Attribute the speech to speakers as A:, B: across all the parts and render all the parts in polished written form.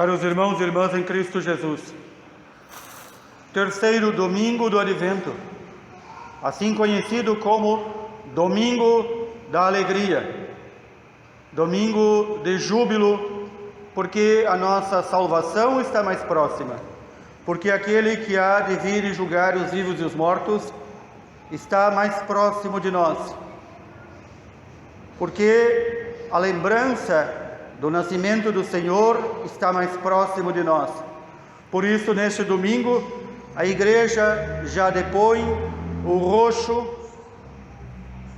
A: Caros irmãos e irmãs em Cristo Jesus, terceiro domingo do Advento, assim conhecido como Domingo da Alegria, domingo de júbilo, porque a nossa salvação está mais próxima, porque aquele que há de vir e julgar os vivos e os mortos está mais próximo de nós, porque a lembrança do nascimento do Senhor está mais próximo de nós. Por isso, neste domingo, a igreja já depõe o roxo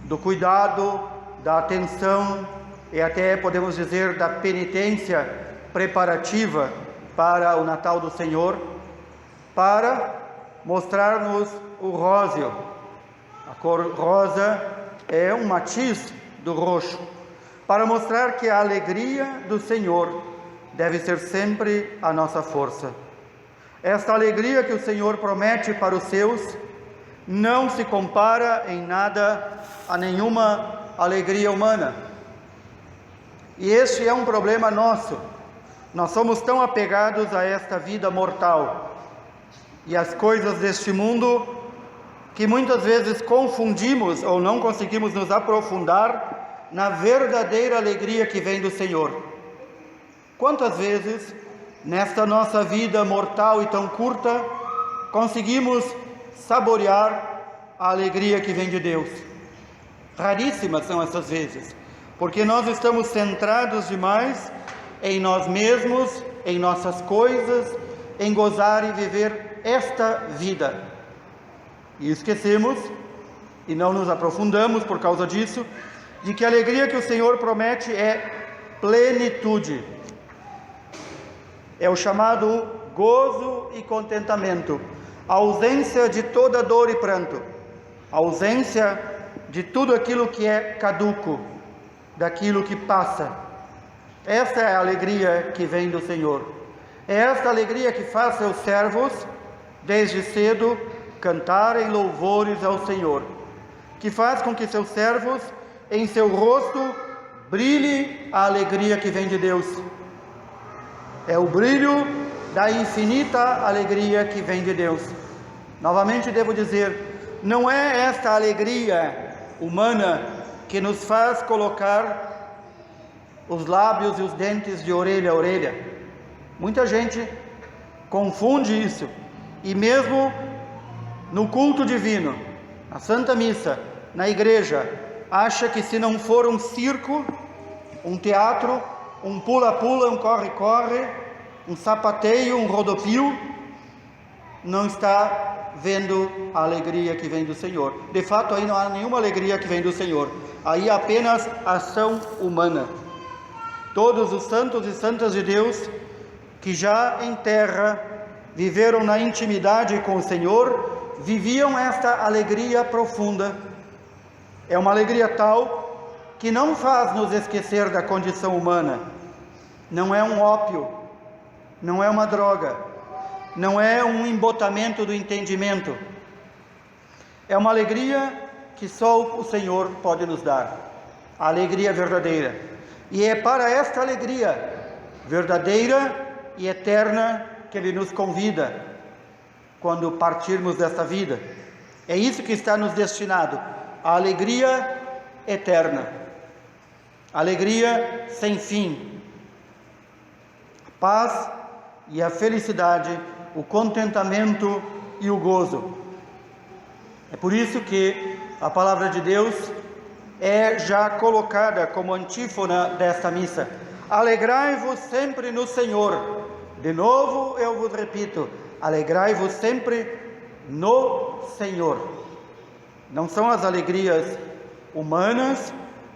A: do cuidado, da atenção e até podemos dizer da penitência preparativa para o Natal do Senhor, para mostrar-nos o róseo. A cor rosa é um matiz do roxo, para mostrar que a alegria do Senhor deve ser sempre a nossa força. Esta alegria que o Senhor promete para os seus não se compara em nada a nenhuma alegria humana. E este é um problema nosso. Nós somos tão apegados a esta vida mortal e às coisas deste mundo que muitas vezes confundimos ou não conseguimos nos aprofundar na verdadeira alegria que vem do Senhor. Quantas vezes, nesta nossa vida mortal e tão curta, conseguimos saborear a alegria que vem de Deus? Raríssimas são essas vezes, porque nós estamos centrados demais em nós mesmos, em nossas coisas, em gozar e viver esta vida. E esquecemos, e não nos aprofundamos por causa disso, de que a alegria que o Senhor promete é plenitude. É o chamado gozo e contentamento, a ausência de toda dor e pranto, a ausência de tudo aquilo que é caduco, daquilo que passa. Esta é a alegria que vem do Senhor. É esta alegria que faz seus servos, desde cedo, cantarem louvores ao Senhor, que faz com que seus servos em seu rosto brilhe a alegria que vem de Deus. É o brilho da infinita alegria que vem de Deus. Novamente devo dizer, não é esta alegria humana que nos faz colocar os lábios e os dentes de orelha a orelha. Muita gente confunde isso, e mesmo no culto divino, na Santa Missa, na igreja, acha que se não for um circo, um teatro, um pula-pula, um corre-corre, um sapateio, um rodopio, não está vendo a alegria que vem do Senhor. De fato, aí não há nenhuma alegria que vem do Senhor. Aí apenas ação humana. Todos os santos e santas de Deus que já em terra viveram na intimidade com o Senhor, viviam esta alegria profunda. É uma alegria tal que não faz nos esquecer da condição humana. Não é um ópio, não é uma droga, não é um embotamento do entendimento. É uma alegria que só o Senhor pode nos dar, a alegria verdadeira. E é para esta alegria verdadeira e eterna que Ele nos convida quando partirmos desta vida. É isso que está nos destinado, a alegria eterna, a alegria sem fim, a paz e a felicidade, o contentamento e o gozo. É por isso que a palavra de Deus é já colocada como antífona desta missa: alegrai-vos sempre no Senhor. De novo eu vos repito, alegrai-vos sempre no Senhor. Não são as alegrias humanas,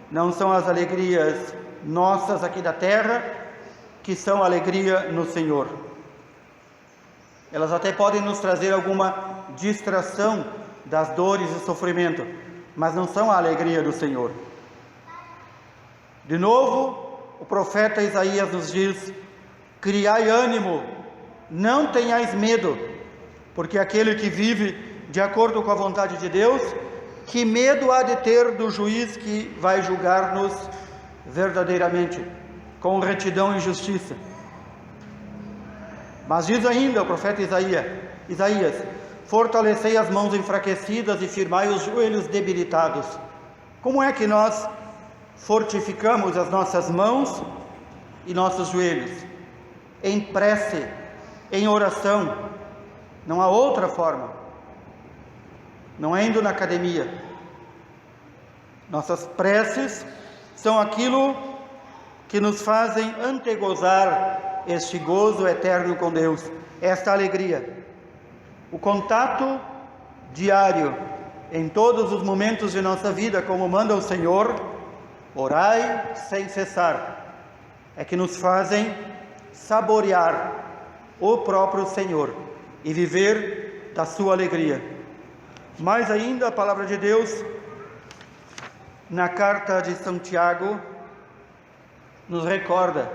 A: não são as alegrias nossas aqui da terra, que são alegria no Senhor. Elas até podem nos trazer alguma distração das dores e sofrimento, mas não são a alegria do Senhor. De novo, o profeta Isaías nos diz: criai ânimo, não tenhais medo, porque aquele que vive de acordo com a vontade de Deus, que medo há de ter do juiz que vai julgar-nos verdadeiramente, com retidão e justiça? Mas diz ainda o profeta Isaías: fortalecei as mãos enfraquecidas e firmai os joelhos debilitados. Como é que nós fortificamos as nossas mãos e nossos joelhos? Em prece, em oração. Não há outra forma. Não é indo na academia. Nossas preces são aquilo que nos fazem antegozar este gozo eterno com Deus, esta alegria. O contato diário em todos os momentos de nossa vida, como manda o Senhor, orai sem cessar, é que nos fazem saborear o próprio Senhor e viver da sua alegria. Mais ainda, a palavra de Deus, na carta de Santiago, nos recorda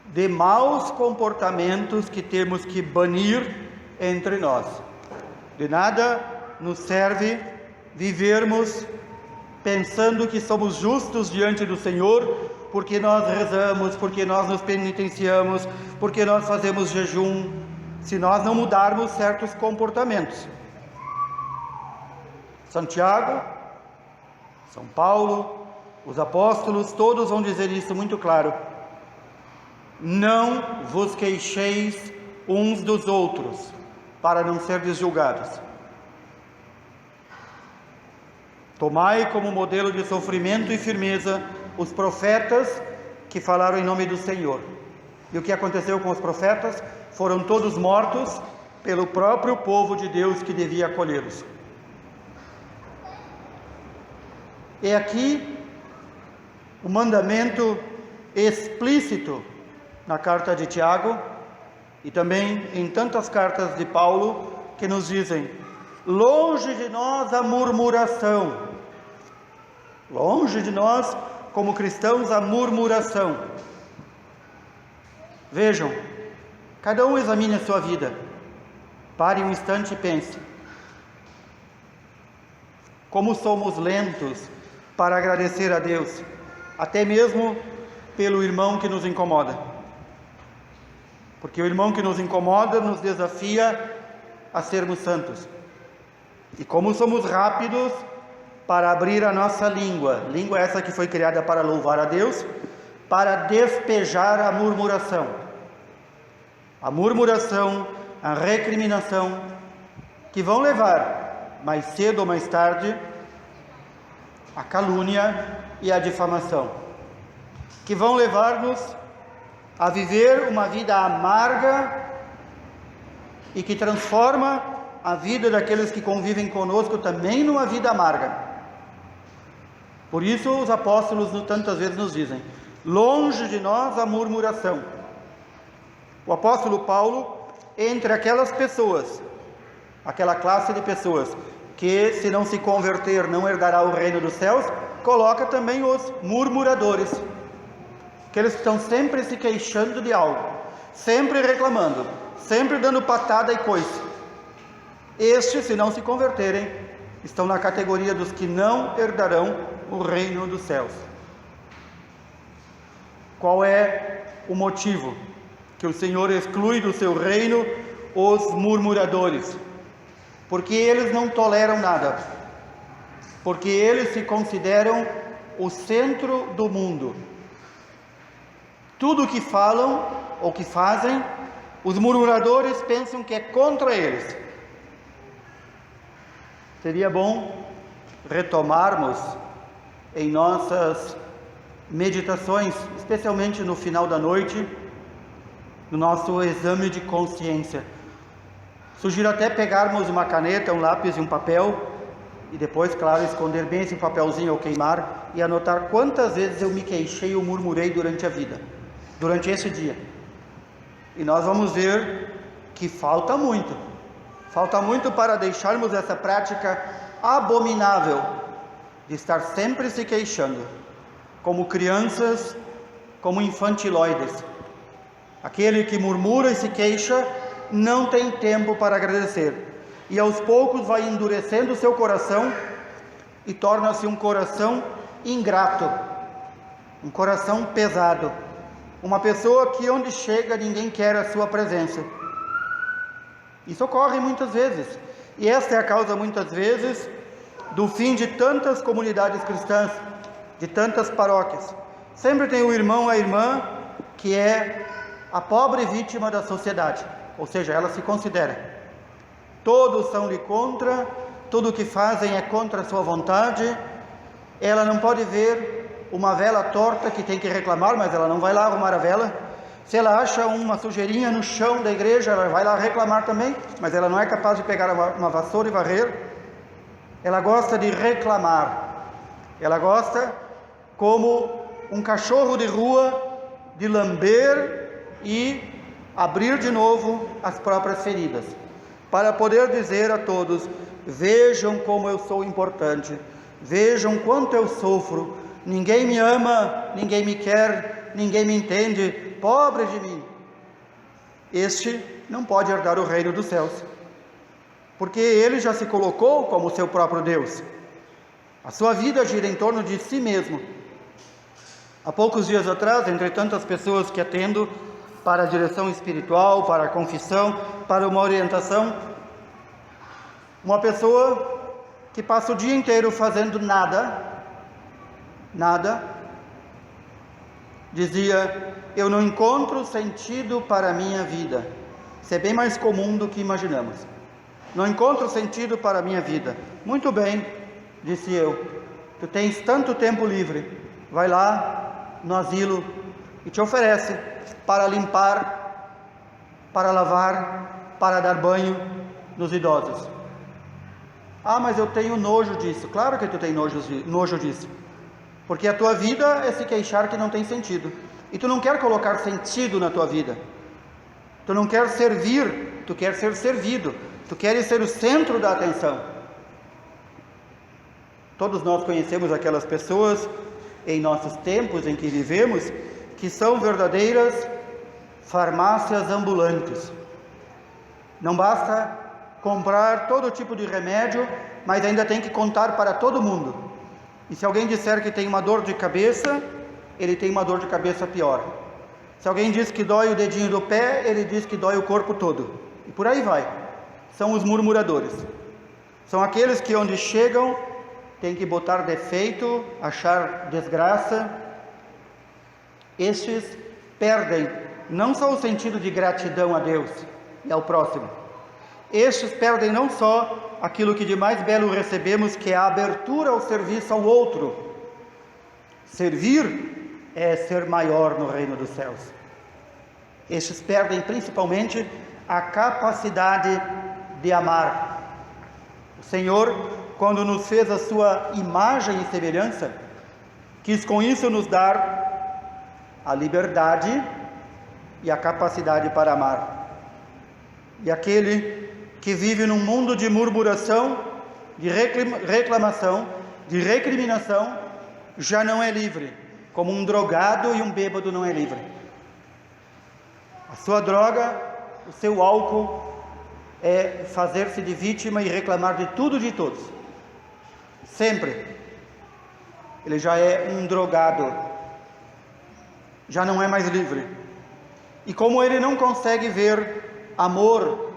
A: de maus comportamentos que temos que banir entre nós. De nada nos serve vivermos pensando que somos justos diante do Senhor, porque nós rezamos, porque nós nos penitenciamos, porque nós fazemos jejum, se nós não mudarmos certos comportamentos. Santiago, São Paulo, os apóstolos, todos vão dizer isso muito claro. Não vos queixeis uns dos outros, para não serdes julgados. Tomai como modelo de sofrimento e firmeza os profetas que falaram em nome do Senhor. E o que aconteceu com os profetas? Foram todos mortos pelo próprio povo de Deus que devia acolhê-los. E aqui o mandamento explícito na carta de Tiago e também em tantas cartas de Paulo que nos dizem: longe de nós a murmuração, longe de nós como cristãos a murmuração. Vejam, cada um examine a sua vida, pare um instante e pense: como somos lentos para agradecer a Deus, até mesmo pelo irmão que nos incomoda. Porque o irmão que nos incomoda nos desafia a sermos santos. E como somos rápidos para abrir a nossa língua essa que foi criada para louvar a Deus, para despejar a murmuração. A murmuração, a recriminação, que vão levar, mais cedo ou mais tarde, a calúnia e a difamação, que vão levar-nos a viver uma vida amarga e que transforma a vida daqueles que convivem conosco também numa vida amarga. Por isso os apóstolos tantas vezes nos dizem: longe de nós a murmuração. O apóstolo Paulo, entre aquelas pessoas, aquela classe de pessoas que, se não se converter, não herdará o reino dos céus, coloca também os murmuradores, aqueles que estão sempre se queixando de algo, sempre reclamando, sempre dando patada e coice. Estes, se não se converterem, estão na categoria dos que não herdarão o reino dos céus. Qual é o motivo que o Senhor exclui do seu reino os murmuradores? Porque eles não toleram nada, porque eles se consideram o centro do mundo. Tudo o que falam ou que fazem, os murmuradores pensam que é contra eles. Seria bom retomarmos em nossas meditações, especialmente no final da noite, no nosso exame de consciência. Sugiro até pegarmos uma caneta, um lápis e um papel, e depois, claro, esconder bem esse papelzinho ao queimar, e anotar quantas vezes eu me queixei ou murmurei durante a vida, durante esse dia. E nós vamos ver que falta muito para deixarmos essa prática abominável de estar sempre se queixando, como crianças, como infantiloides. Aquele que murmura e se queixa não tem tempo para agradecer, e aos poucos vai endurecendo o seu coração e torna-se um coração ingrato, um coração pesado, Uma pessoa que onde chega ninguém quer a sua presença. Isso ocorre muitas vezes. E esta é a causa muitas vezes do fim de tantas comunidades cristãs, de tantas paróquias. Sempre tem o irmão, a irmã, que é a pobre vítima da sociedade. Ou seja, ela se considera. Todos são-lhe contra, tudo o que fazem é contra a sua vontade. Ela não pode ver uma vela torta que tem que reclamar, mas ela não vai lá arrumar a vela. Se ela acha uma sujeirinha no chão da igreja, ela vai lá reclamar também, mas ela não é capaz de pegar uma vassoura e varrer. Ela gosta de reclamar. Ela gosta, como um cachorro de rua, de lamber e abrir de novo as próprias feridas, para poder dizer a todos: vejam como eu sou importante, vejam quanto eu sofro, ninguém me ama, ninguém me quer, ninguém me entende, pobre de mim. Este não pode herdar o reino dos céus, porque ele já se colocou como seu próprio Deus. A sua vida gira em torno de si mesmo. Há poucos dias atrás, entre tantas pessoas que atendo para a direção espiritual, para a confissão, para uma orientação, uma pessoa que passa o dia inteiro fazendo nada, dizia: eu não encontro sentido para a minha vida. Isso é bem mais comum do que imaginamos. Não encontro sentido para a minha vida. Muito bem, disse eu, tu tens tanto tempo livre, vai lá no asilo e te oferece para limpar, para lavar, para dar banho nos idosos. Ah, mas eu tenho nojo disso. Claro que tu tem nojo disso, porque a tua vida é se queixar que não tem sentido, e tu não quer colocar sentido na tua vida. Tu não quer servir, tu quer ser servido, tu queres ser o centro da atenção. Todos nós conhecemos aquelas pessoas em nossos tempos em que vivemos, que são verdadeiras farmácias ambulantes. Não basta comprar todo tipo de remédio, mas ainda tem que contar para todo mundo. E se alguém disser que tem uma dor de cabeça, ele tem uma dor de cabeça pior. Se alguém diz que dói o dedinho do pé, ele diz que dói o corpo todo. E por aí vai. São os murmuradores. São aqueles que onde chegam tem que botar defeito, achar desgraça. Estes perdem não só o sentido de gratidão a Deus e ao próximo. Estes perdem não só aquilo que de mais belo recebemos, que é a abertura ao serviço ao outro. Servir é ser maior no reino dos céus. Estes perdem principalmente a capacidade de amar. O Senhor, quando nos fez a sua imagem e semelhança, quis com isso nos dar a liberdade e a capacidade para amar. E aquele que vive num mundo de murmuração, de reclamação, de recriminação, já não é livre, como um drogado e um bêbado não é livre. A sua droga, o seu álcool, é fazer-se de vítima e reclamar de tudo e de todos. Sempre. Ele já é um drogado, já não é mais livre. E como ele não consegue ver amor,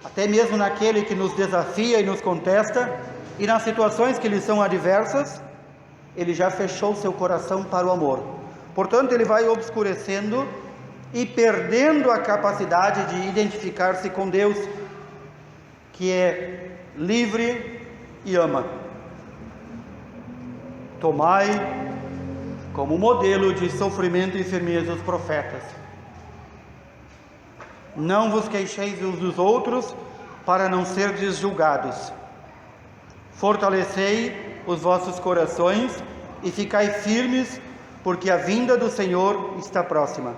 A: até mesmo naquele que nos desafia e nos contesta, e nas situações que lhe são adversas, ele já fechou seu coração para o amor. Portanto, ele vai obscurecendo e perdendo a capacidade de identificar-se com Deus, que é livre e ama. Tomai como modelo de sofrimento e firmeza os profetas. Não vos queixeis uns dos outros, para não serdes julgados. Fortalecei os vossos corações e ficai firmes, porque a vinda do Senhor está próxima.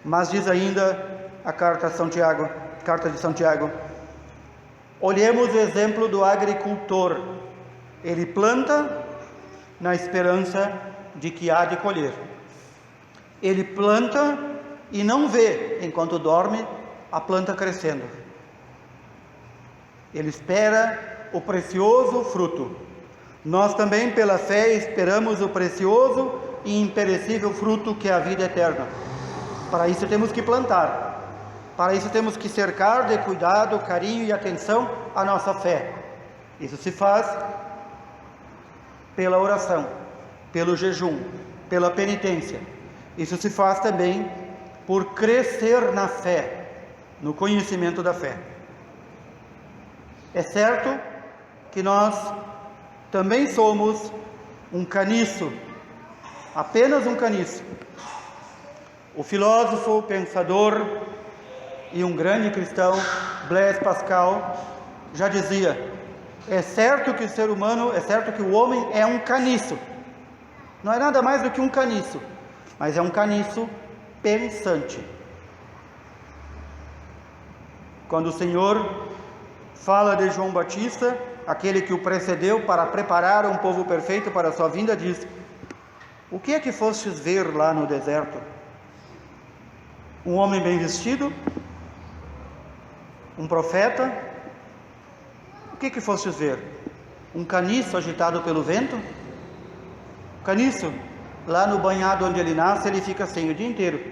A: Mas diz ainda a carta de São Tiago, olhemos o exemplo do agricultor. Ele planta na esperança de que há de colher. Ele planta e não vê, enquanto dorme, a planta crescendo. Ele espera o precioso fruto. Nós também, pela fé, esperamos o precioso e imperecível fruto que é a vida eterna. Para isso temos que plantar, para isso temos que cercar de cuidado, carinho e atenção a nossa fé. Isso se faz pela oração, pelo jejum, pela penitência. Isso se faz também por crescer na fé, no conhecimento da fé. É certo que nós também somos um caniço, apenas um caniço. O filósofo, pensador e um grande cristão, Blaise Pascal, já dizia: é certo que o ser humano, é certo que o homem é um caniço. Não é nada mais do que um caniço, mas é um caniço pensante. Quando o Senhor fala de João Batista, aquele que o precedeu para preparar um povo perfeito para a sua vinda, diz: o que é que fostes ver lá no deserto? Um homem bem vestido? Um profeta? O que fostes ver? Um caniço agitado pelo vento? O caniço, lá no banhado onde ele nasce, ele fica assim o dia inteiro,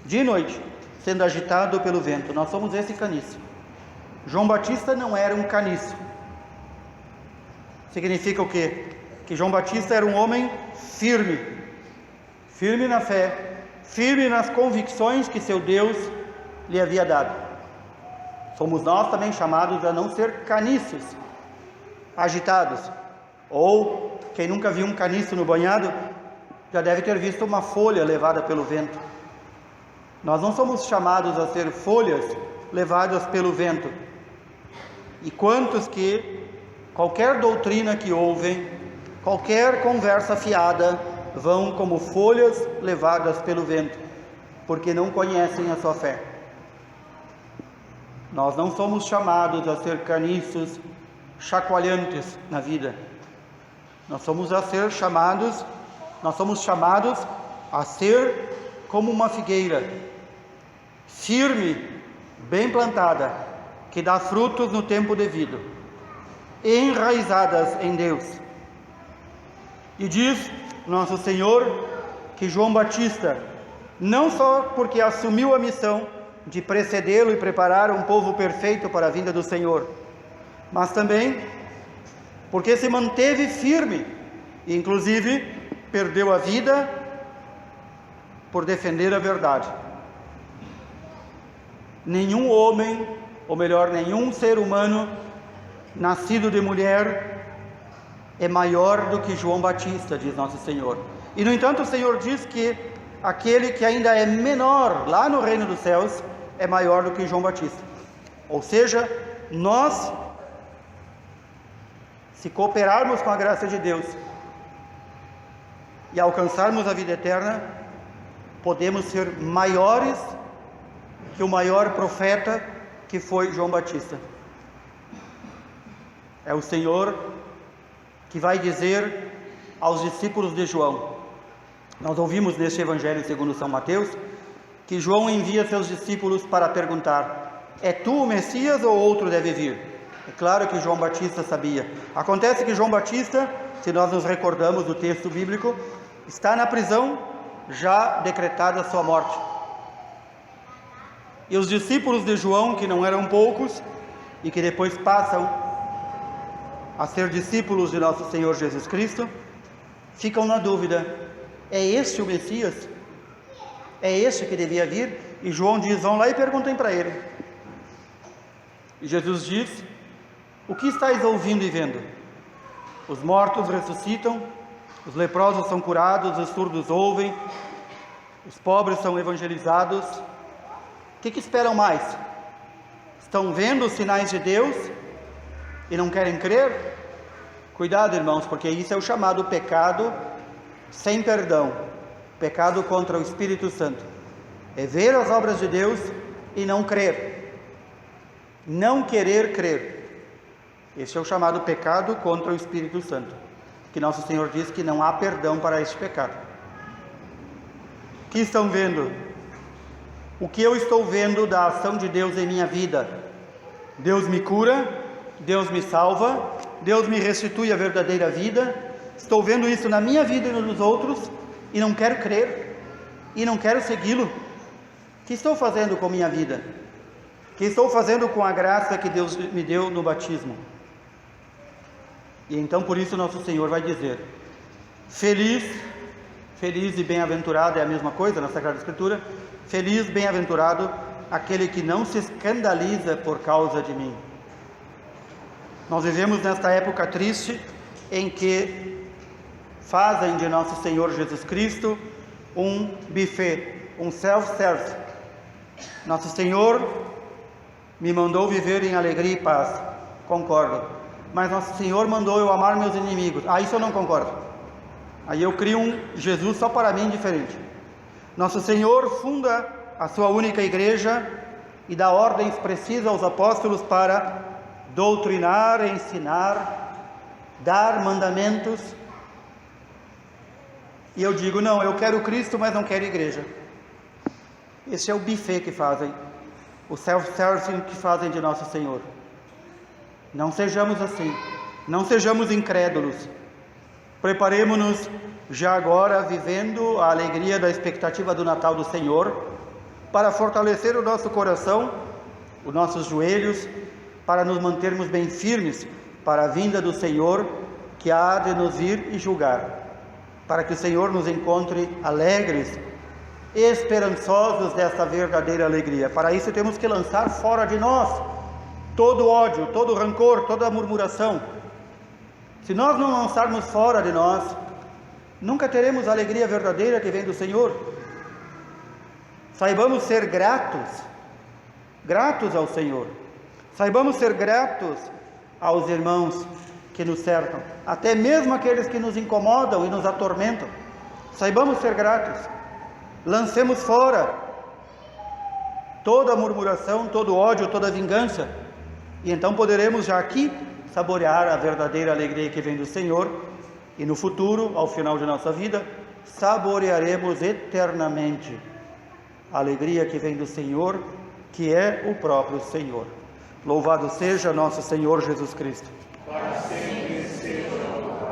A: dia e noite, sendo agitado pelo vento. Nós somos esse caniço. João Batista não era um caniço. Significa o quê? Que João Batista era um homem firme, firme na fé, firme nas convicções que seu Deus lhe havia dado. Somos nós também chamados a não ser caniços, agitados. Ou, quem nunca viu um caniço no banhado, já deve ter visto uma folha levada pelo vento. Nós não somos chamados a ser folhas levadas pelo vento. E quantos que qualquer doutrina que ouvem, qualquer conversa fiada, vão como folhas levadas pelo vento, porque não conhecem a sua fé. Nós não somos chamados a ser caniços chacoalhantes na vida. Nós somos chamados a ser como uma figueira, firme, bem plantada, que dá frutos no tempo devido, enraizadas em Deus. E diz nosso Senhor que João Batista, não só porque assumiu a missão de precedê-lo e preparar um povo perfeito para a vinda do Senhor, mas também porque se manteve firme e inclusive perdeu a vida por defender a verdade. Nenhum homem, ou melhor, nenhum ser humano nascido de mulher é maior do que João Batista, diz nosso Senhor. E no entanto o Senhor diz que aquele que ainda é menor lá no reino dos céus é maior do que João Batista. Ou seja, nós, se cooperarmos com a graça de Deus e alcançarmos a vida eterna, podemos ser maiores que o maior profeta que foi João Batista. É o Senhor que vai dizer aos discípulos de João. Nós ouvimos neste Evangelho segundo São Mateus que João envia seus discípulos para perguntar: é tu o Messias ou outro deve vir? É claro que João Batista sabia. Acontece que João Batista, se nós nos recordamos do texto bíblico, está na prisão, já decretada a sua morte. E os discípulos de João, que não eram poucos, e que depois passam a ser discípulos de nosso Senhor Jesus Cristo, ficam na dúvida: é este o Messias? É este que devia vir? E João diz: vão lá e perguntem para ele. E Jesus diz: o que estáis ouvindo e vendo? Os mortos ressuscitam, os leprosos são curados, os surdos ouvem, os pobres são evangelizados. O que esperam mais? Estão vendo os sinais de Deus e não querem crer? Cuidado, irmãos, porque isso é o chamado pecado sem perdão, pecado contra o Espírito Santo. É ver as obras de Deus e não crer, não querer crer. Esse é o chamado pecado contra o Espírito Santo, que nosso Senhor diz que não há perdão para este pecado. O que estão vendo? O que eu estou vendo da ação de Deus em minha vida? Deus me cura, Deus me salva, Deus me restitui a verdadeira vida. Estou vendo isso na minha vida e nos outros, e não quero crer, e não quero segui-lo. O que estou fazendo com minha vida? O que estou fazendo com a graça que Deus me deu no batismo? E então por isso nosso Senhor vai dizer: feliz e bem-aventurado, é a mesma coisa na Sagrada Escritura, feliz, bem-aventurado aquele que não se escandaliza por causa de mim. Nós vivemos nesta época triste em que fazem de nosso Senhor Jesus Cristo um buffet, um self-service. Nosso Senhor me mandou viver em alegria e paz, concordo, mas nosso Senhor mandou eu amar meus inimigos, isso eu não concordo. Aí eu crio um Jesus só para mim diferente. Nosso Senhor funda a sua única igreja e dá ordens precisas aos apóstolos para doutrinar, ensinar, dar mandamentos. E eu digo, não, eu quero Cristo, mas não quero igreja. Esse é o buffet que fazem, o self-service que fazem de nosso Senhor. Não sejamos assim, não sejamos incrédulos. Preparemo-nos já agora, vivendo a alegria da expectativa do Natal do Senhor, para fortalecer o nosso coração, os nossos joelhos, para nos mantermos bem firmes para a vinda do Senhor, que há de nos vir e julgar, para que o Senhor nos encontre alegres, esperançosos dessa verdadeira alegria. Para isso temos que lançar fora de nós todo ódio, todo rancor, toda murmuração. Se nós não lançarmos fora de nós, nunca teremos a alegria verdadeira que vem do Senhor. Saibamos ser gratos ao Senhor. Saibamos ser gratos aos irmãos que nos cercam, até mesmo aqueles que nos incomodam e nos atormentam. Saibamos ser gratos. Lancemos fora toda a murmuração, todo o ódio, toda a vingança, e então poderemos já aqui saborear a verdadeira alegria que vem do Senhor, e no futuro, ao final de nossa vida, saborearemos eternamente a alegria que vem do Senhor, que é o próprio Senhor. Louvado seja nosso Senhor Jesus Cristo.
B: Para sempre seja louvado.